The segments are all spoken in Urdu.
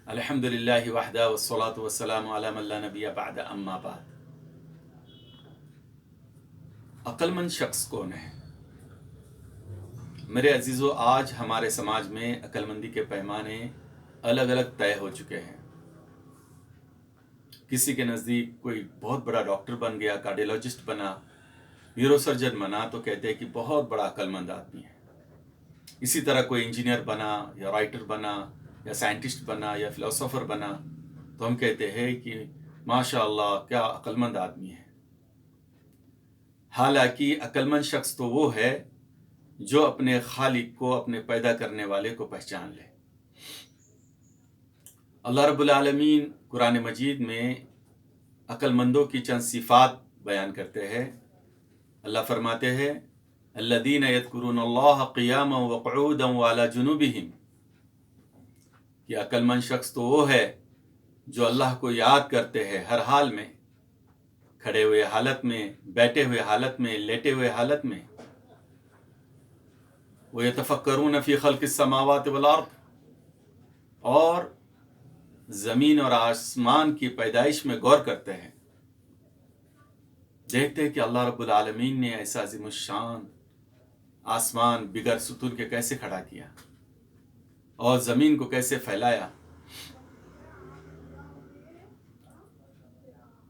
الحمدللہ وحدہ والصلاة والسلام علی من لا نبی بعد اما بعد۔ عقل مند شخص کون ہے؟ میرے عزیزو، آج ہمارے سماج میں عقل مندی کے پیمانے الگ الگ طے ہو چکے ہیں۔ کسی کے نزدیک کوئی بہت بڑا ڈاکٹر بن گیا، کارڈیولوجسٹ بنا، نیورو سرجن بنا تو کہتے ہیں کہ بہت بڑا عقل مند آدمی ہے۔ اسی طرح کوئی انجینئر بنا یا رائٹر بنا یا سائنٹسٹ بنا یا فلسفر بنا تو ہم کہتے ہیں کہ ماشاء اللہ کیا عقل مند آدمی ہے۔ حالانکہ عقل مند شخص تو وہ ہے جو اپنے خالق کو، اپنے پیدا کرنے والے کو پہچان لے۔ اللہ رب العالمین قرآن مجید میں عقل مندوں کی چند صفات بیان کرتے ہیں۔ اللہ فرماتے ہیں الذین یذکرون اللہ قیاما وقعودا وعلی جنوبہم، کہ عقل مند شخص تو وہ ہے جو اللہ کو یاد کرتے ہیں ہر حال میں، کھڑے ہوئے حالت میں، بیٹھے ہوئے حالت میں، لیٹے ہوئے حالت میں۔ وَيَتَفَكَّرُونَ فِي خَلْقِ السَّمَاوَاتِ وَالْأَرْضِ، اور زمین اور آسمان کی پیدائش میں غور کرتے ہیں۔ دیکھتے ہیں کہ اللہ رب العالمین نے ایسا عظیم الشان آسمان بغیر ستون کے کیسے کھڑا کیا اور زمین کو کیسے پھیلایا۔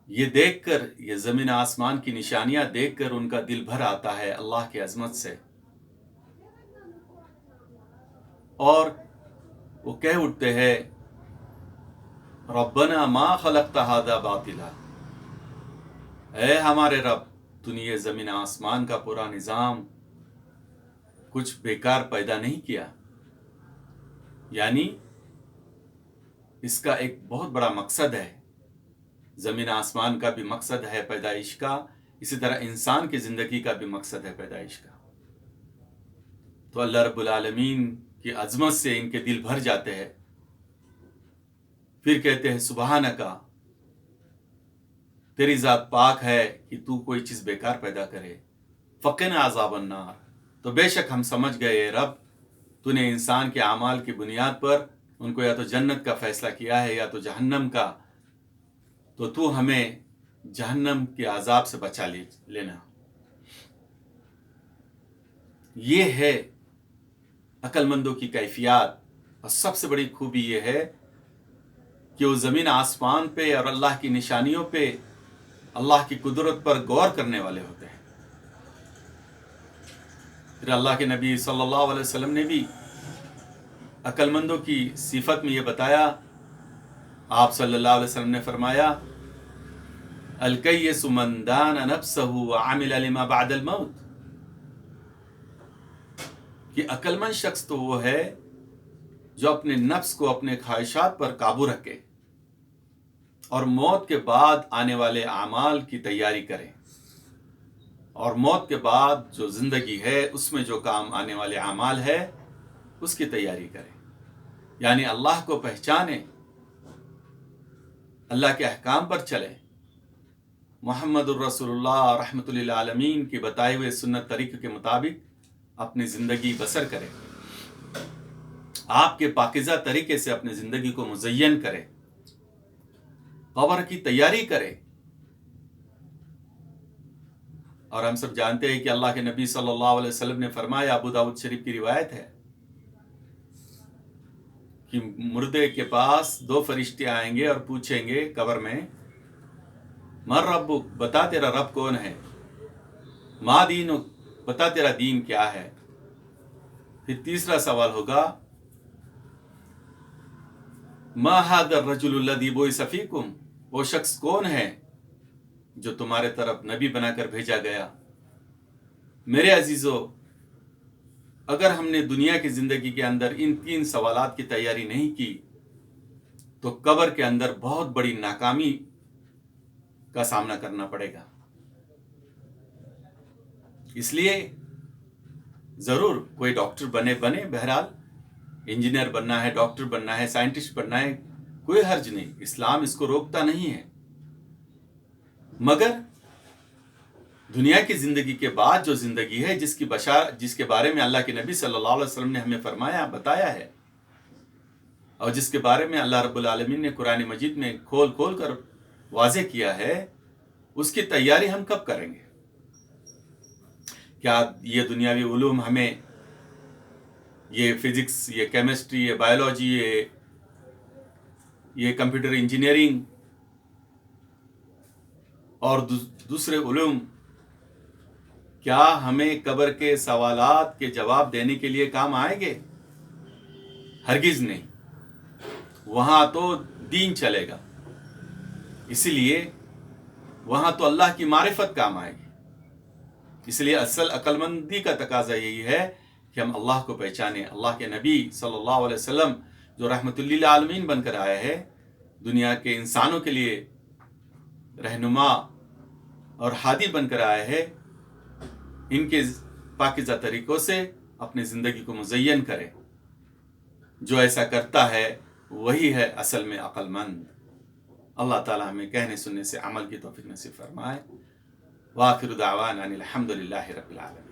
یہ دیکھ کر، یہ زمین آسمان کی نشانیاں دیکھ کر ان کا دل بھر آتا ہے اللہ کی عظمت سے، اور وہ کہہ اٹھتے ہیں ربنا ما خلقت ھذا باطلا، اے ہمارے رب، تو نے یہ زمین آسمان کا پورا نظام کچھ بیکار پیدا نہیں کیا۔ یعنی اس کا ایک بہت بڑا مقصد ہے۔ زمین آسمان کا بھی مقصد ہے پیدائش کا، اسی طرح انسان کی زندگی کا بھی مقصد ہے پیدائش کا۔ تو اللہ رب العالمین کی عظمت سے ان کے دل بھر جاتے ہیں، پھر کہتے ہیں سبحانکا، تیری ذات پاک ہے کہ تو کوئی چیز بیکار پیدا کرے، فقنا عذاب النار، تو بے شک ہم سمجھ گئے اے رب، تو نے انسان کے اعمال کی بنیاد پر ان کو یا تو جنت کا فیصلہ کیا ہے یا تو جہنم کا، تو ہمیں جہنم کے عذاب سے بچا لینا۔ یہ ہے عقل مندوں کی کیفیات، اور سب سے بڑی خوبی یہ ہے کہ وہ زمین آسمان پہ اور اللہ کی نشانیوں پہ، اللہ کی قدرت پر غور کرنے والے ہوتے ہیں۔ پھر اللہ کے نبی صلی اللہ علیہ وسلم نے بھی عقل مندوں کی صفت میں یہ بتایا، آپ صلی اللہ علیہ وسلم نے فرمایا الکیس من دان نفسہ وعمل لما بعد الموت، کہ عقل مند شخص تو وہ ہے جو اپنے نفس کو، اپنے خواہشات پر قابو رکھے اور موت کے بعد آنے والے اعمال کی تیاری کرے، اور موت کے بعد جو زندگی ہے اس میں جو کام آنے والے اعمال ہے اس کی تیاری کرے۔ یعنی اللہ کو پہچانے، اللہ کے احکام پر چلے، محمد الرسول اللہ رحمۃ للعالمین کی بتائے ہوئے سنت طریقے کے مطابق اپنی زندگی بسر کرے، آپ کے پاکیزہ طریقے سے اپنی زندگی کو مزین کرے، قبر کی تیاری کرے۔ اور ہم سب جانتے ہیں کہ اللہ کے نبی صلی اللہ علیہ وسلم نے فرمایا، ابو داؤد شریف کی روایت ہے کہ مردے کے پاس دو فرشتے آئیں گے اور پوچھیں گے قبر میں من ربک، بتا تیرا رب کون ہے، ما دینک، بتا تیرا دین کیا ہے۔ پھر تیسرا سوال ہوگا ما ھذا الرجل الذی بعث فیکم، وہ شخص کون ہے جو تمہارے طرف نبی بنا کر بھیجا گیا۔ میرے عزیزو، اگر ہم نے دنیا کی زندگی کے اندر ان تین سوالات کی تیاری نہیں کی تو قبر کے اندر بہت بڑی ناکامی کا سامنا کرنا پڑے گا۔ اس لیے ضرور کوئی ڈاکٹر بنے، بہرحال انجینئر بننا ہے، ڈاکٹر بننا ہے، سائنٹسٹ بننا ہے، کوئی حرج نہیں، اسلام اس کو روکتا نہیں ہے، مگر دنیا کی زندگی کے بعد جو زندگی ہے جس کے بارے میں اللہ کے نبی صلی اللہ علیہ وسلم نے ہمیں فرمایا، بتایا ہے، اور جس کے بارے میں اللہ رب العالمین نے قرآن مجید میں کھول کھول کر واضح کیا ہے، اس کی تیاری ہم کب کریں گے؟ کیا یہ دنیاوی علوم ہمیں، یہ فزکس، یہ کیمسٹری، یہ بایولوجی، یہ کمپیوٹر انجینئرنگ اور دوسرے علوم، کیا ہمیں قبر کے سوالات کے جواب دینے کے لیے کام آئیں گے؟ ہرگز نہیں. وہاں تو دین چلے گا، اسی لیے وہاں تو اللہ کی معرفت کام آئے گی. اس لیے اصل عقل مندی کا تقاضا یہی ہے کہ ہم اللہ کو پہچانیں. اللہ کے نبی صلی اللہ علیہ وسلم جو رحمت للعالمین بن کر آئے ہیں، دنیا کے انسانوں کے لیے رہنما اور ہادی بن کر آئے ہیں، ان کے پاکیزہ طریقوں سے اپنی زندگی کو مزین کرے. جو ایسا کرتا ہے وہی ہے اصل میں عقل مند. اللہ تعالیٰ ہمیں کہنے سننے سے عمل کی توفیق نصیب فرمائے. وآخر دعوانا ان الحمد للہ رب العالمین.